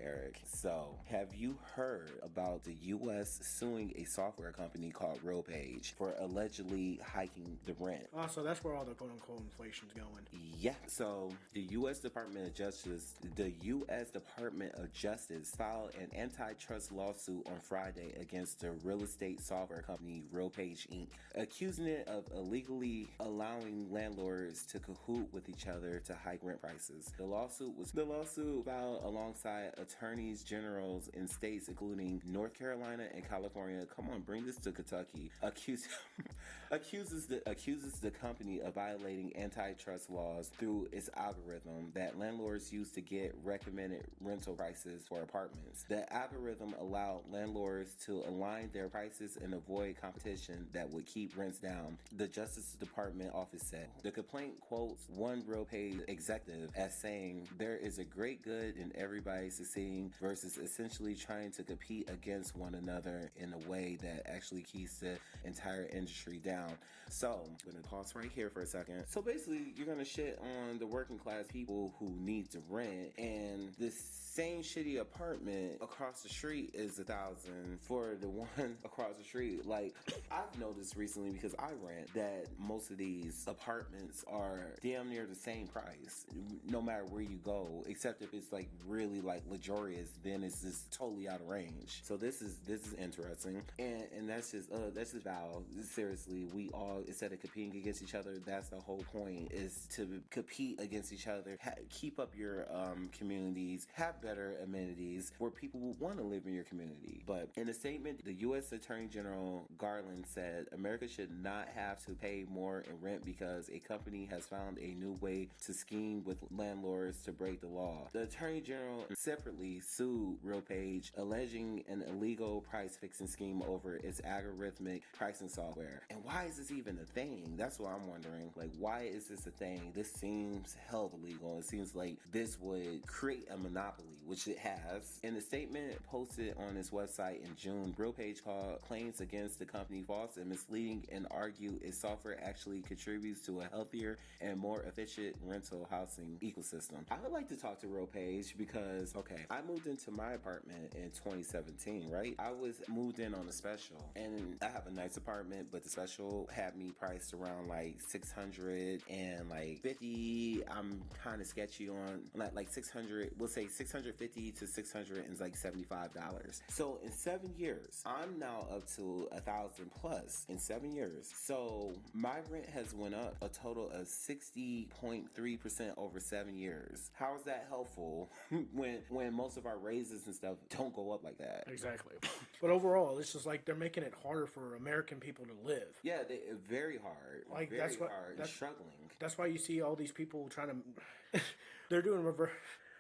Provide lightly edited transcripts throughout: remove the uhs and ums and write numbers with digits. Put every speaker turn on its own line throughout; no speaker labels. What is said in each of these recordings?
Eric. So, have you heard about the U.S. suing a software company called RealPage for allegedly hiking the rent?
Oh, so that's where all the quote-unquote inflation's going.
Yeah. So, the U.S. Department of Justice filed an antitrust lawsuit on Friday against the real estate software company RealPage Inc., accusing it of illegally allowing landlords to cahoot with each other to hike rent prices. The lawsuit filed alongside attorneys generals in states including North Carolina and California. Come on, bring this to Kentucky. Accuses the company of violating antitrust laws through its algorithm that landlords use to get recommended rental prices for apartments. The algorithm allowed landlords to align their prices and avoid competition that would keep rents down, the Justice Department office said. The complaint quotes one RealPage executive as saying, "There is a great good in everybody succeeding versus essentially trying to compete against one another in a way that actually keeps the entire industry down." So, I'm going to pause right here for a second. So basically, you're going to shit on the working class people who need to rent, and this same shitty apartment across the street is $1,000 for the one across the street. Like, I've noticed recently, because I rent, that most of these apartments are damn near the same price no matter where you go, except if it's like really like luxurious, then it's just totally out of range. So this is interesting, and that's just foul. Seriously, we all, instead of competing against each other, that's the whole point, is to compete against each other, keep up your communities, have better amenities where people will want to live in your community. But in a statement, the U.S. Attorney General Garland said America should not have to pay more in rent because a company has found a new way to scheme with landlords to break the law. The Attorney General separately sued RealPage, alleging an illegal price fixing scheme over its algorithmic pricing software. And why is this even a thing? That's what I'm wondering. Like, why is this a thing? This seems hell of illegal. It seems like this would create a monopoly, which it has. In a statement posted on its website in June, RealPage called claims against the company false and misleading and argued its software actually contributes to a healthier and more efficient rental housing ecosystem. I would like to talk to RealPage because, okay, I moved into my apartment in 2017, right? I was moved in on a special, and I have a nice apartment, but the special had me priced around like 600 and like 50. I'm kind of sketchy on like 600. We'll say 650 to 600 and like $75. So in 7 years, I'm now up to 1,000 plus in 7 years. So my rent has went up a total of 60.3% over 7 years. How is that helpful when most of our raises and stuff don't go up like that?
Exactly. But overall, it's just like they're making it harder for American people to live.
Yeah, very hard.
Like,
very hard and struggling.
That's why you see all these people trying to they're doing reverse.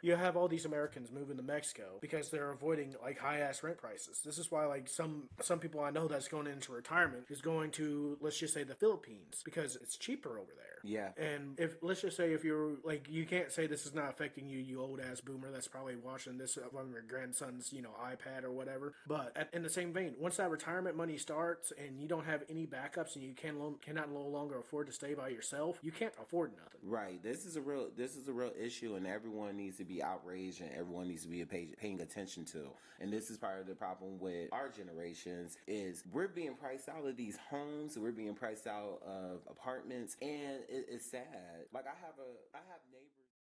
You have all these Americans moving to Mexico because they're avoiding like high ass rent prices. This is why like some people I know that's going into retirement is going to, let's just say, the Philippines because it's cheaper over there.
Yeah.
And if, let's just say, if you're like, you can't say this is not affecting you, you old ass boomer that's probably watching this on your grandson's, iPad or whatever. But in the same vein, once that retirement money starts and you don't have any backups and you cannot no longer afford to stay by yourself, you can't afford nothing.
Right. This is a real issue, and everyone needs to be outraged and everyone needs to be paying attention to. And this is part of the problem with our generations is we're being priced out of these homes, we're being priced out of apartments, and it's sad. Like I have neighbors